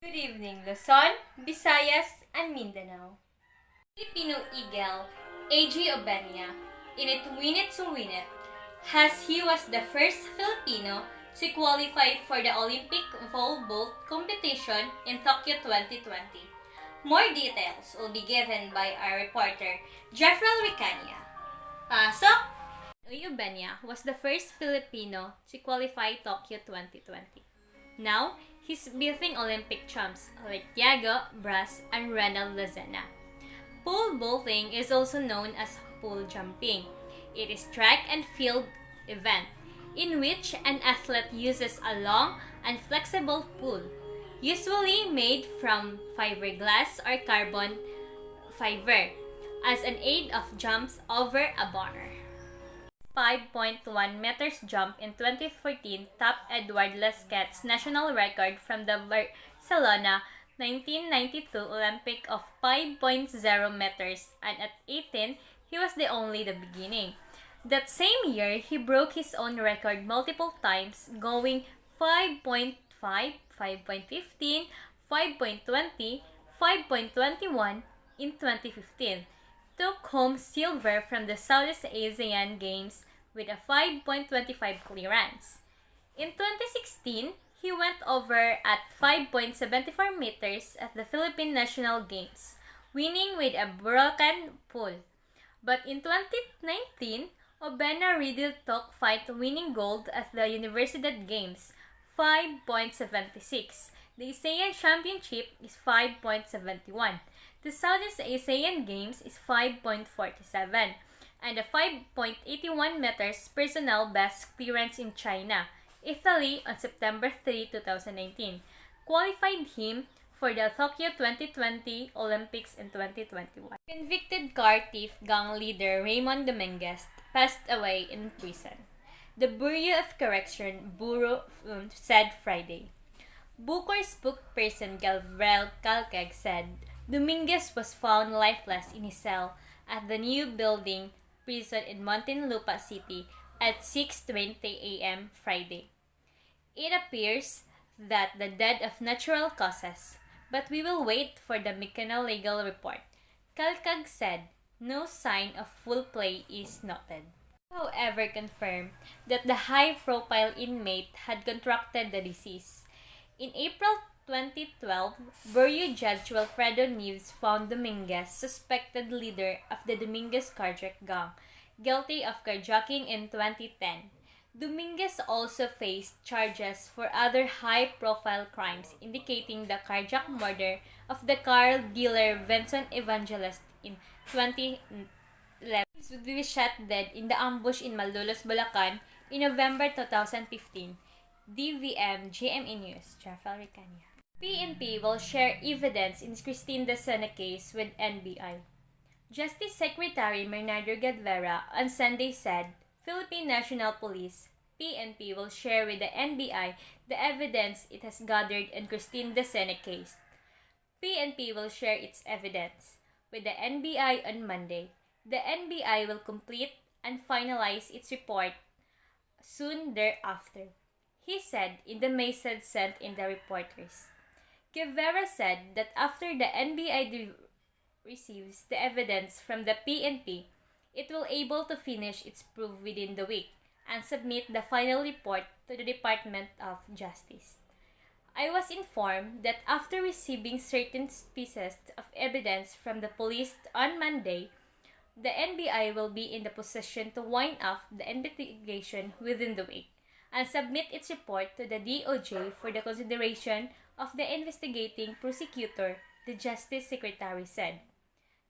Good evening, Luzon, Visayas, and Mindanao. Filipino eagle A.J. Obenia, in it Win It to Win It, as he was the first Filipino to qualify for the Olympic volleyball competition in Tokyo 2020. More details will be given by our reporter, Jeffrey Ricania. Pasok! Obenia was the first Filipino to qualify Tokyo 2020. Now, he's beating Olympic champs like Tiago, Brass, and Renal Lozana. Pole vaulting is also known as pole jumping. It is track and field event in which an athlete uses a long and flexible pole, usually made from fiberglass or carbon fiber, as an aid of jumps over a bar. 5.1 meters jump in 2014 topped Edward Lesquet's national record from the Barcelona 1992 Olympic of 5.0 meters, and at 18, he was only the beginning. That same year, he broke his own record multiple times, going 5.5, 5.15, 5.20, 5.21 in 2015. Took home silver from the Southeast Asian Games with a 5.25 clearance. In 2016, he went over at 5.74 meters at the Philippine National Games, winning with a broken pole. But in 2019, Obena Riddle took fight winning gold at the Universidad Games, 5.76. The ASEAN Championship is 5.71. The Southeast Asian Games is 5.47, and the 5.81 meters personal best clearance in China, Italy on September 3, 2019, qualified him for the Tokyo 2020 Olympics in 2021. Convicted car thief gang leader Raymond Dominguez passed away in prison. The Bureau of Correction said Friday. Bucor's spokesperson Gabriel Calcag said Dominguez was found lifeless in his cell at the new building prison in Muntinlupa City at 6:20 a.m. Friday. It appears that the death of natural causes, but we will wait for the mechanical legal report. Calcag said no sign of foul play is noted. However, confirmed that the high-profile inmate had contracted the disease. In April 2012, Bureau Judge Wilfredo Neves found Dominguez, suspected leader of the Dominguez carjack gang, guilty of carjacking in 2010. Dominguez also faced charges for other high-profile crimes, indicating the carjack murder of the car dealer Vincent Evangelist in 2011. Would be shot dead in the ambush in Malolos, Bulacan in November 2015. DVM GMA News, Jeffrey Ricania. PNP will share evidence in Christine Desena case with NBI. Justice Secretary Bernardo Gadvera on Sunday said Philippine National Police PNP will share with the NBI the evidence it has gathered in Christine Desena case. PNP will share its evidence with the NBI on Monday. The NBI will complete and finalize its report soon thereafter, he said in the message sent in the reporters. Guevara said that after the NBI receives the evidence from the PNP, it will able to finish its proof within the week and submit the final report to the Department of Justice. I was informed that after receiving certain pieces of evidence from the police on Monday, the NBI will be in the position to wind up the investigation within the week and submit its report to the DOJ for the consideration of the investigating prosecutor, the Justice Secretary said.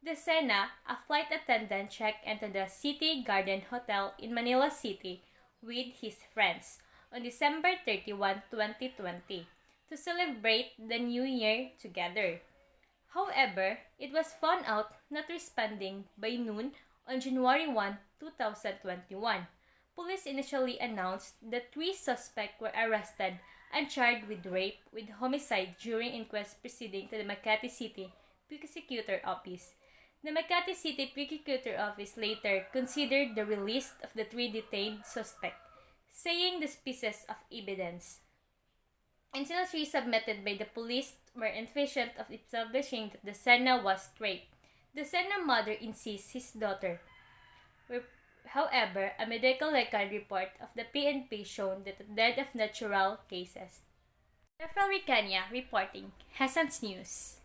Desena, a flight attendant, checked into the City Garden Hotel in Manila City with his friends on December 31, 2020, to celebrate the New Year together. However, it was found out not responding by noon on January 1, 2021. Police initially announced that 3 suspects were arrested and charged with rape with homicide during inquest proceeding to the Makati City Prosecutor Office. The Makati City Prosecutor Office later considered the release of the 3 detained suspects, saying the pieces of evidence until she submitted by the police were impatient of establishing that the Senna was raped. The Senna mother insists his daughter. However, a medical record report of the PNP shown that the death of natural cases. Jeffrey Kenya reporting Hassan's News.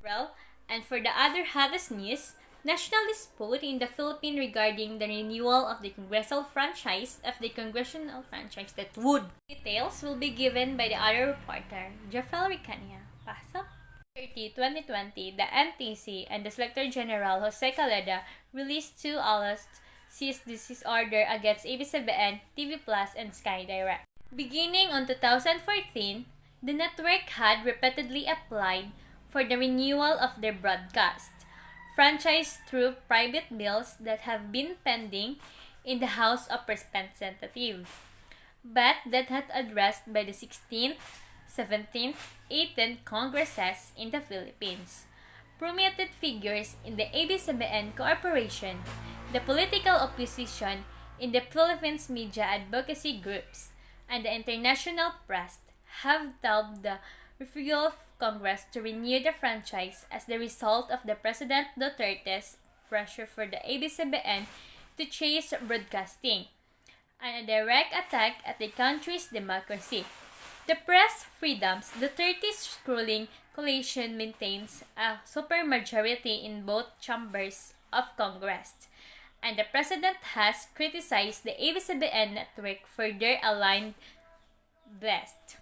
Well, and for the other hottest news, national dispute in the Philippines regarding the renewal of the congressional franchise that would. Details will be given by the other reporter, Jeffrey Kenya. Pasok. 2020, the NTC and the Solicitor General Jose Caleda released 2 August cease disease order against ABS-CBN, TV Plus, and Sky Direct. Beginning on 2014, the network had repeatedly applied for the renewal of their broadcast franchise through private bills that have been pending in the House of Representatives, but that had addressed by the 16th, 17th, 18th Congresses in the Philippines. Prominent figures in the ABS-CBN Corporation, the political opposition in the Philippines media advocacy groups, and the international press have told the refusal of Congress to renew the franchise as the result of the President Duterte's pressure for the ABS-CBN to chase broadcasting, and a direct attack at the country's democracy. The press freedoms, Duterte's ruling coalition maintains a supermajority in both chambers of Congress, and the President has criticized the ABS-CBN network for their aligned blessed.